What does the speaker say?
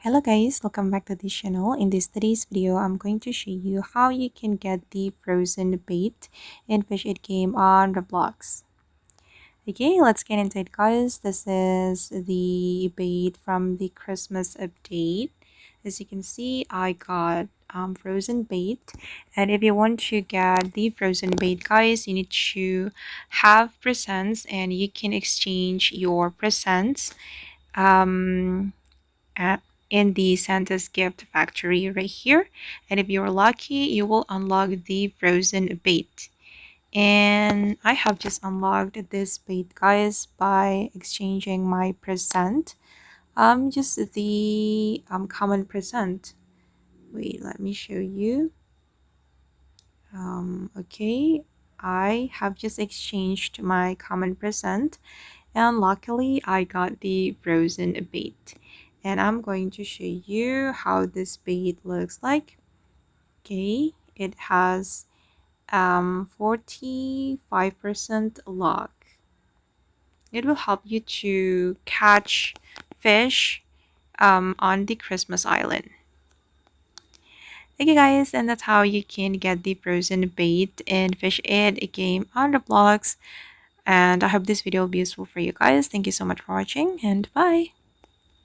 Hello guys, welcome back to this channel. In today's video, I'm going to show you how you can get the frozen bait in Fish It game on Roblox. Okay, let's get into it guys. This is the bait from the Christmas update. As you can see, I got frozen bait, and if you want to get the frozen bait guys, you need to have presents and you can exchange your presents at, in the Santa's gift factory right here. And if you're lucky, you will unlock the frozen bait. And I have just unlocked this bait guys by exchanging my present. Just the common present. Wait, let me show you. Okay, I have just exchanged my common present, and luckily I got the frozen bait, and I'm going to show you how this bait looks like. Okay, it has 45% lock. It will help you to catch fish on the Christmas island. Okay guys, and that's how you can get the frozen bait in Fish It, a game on Roblox. And I hope this video will be useful for you guys. Thank you so much for watching, and bye.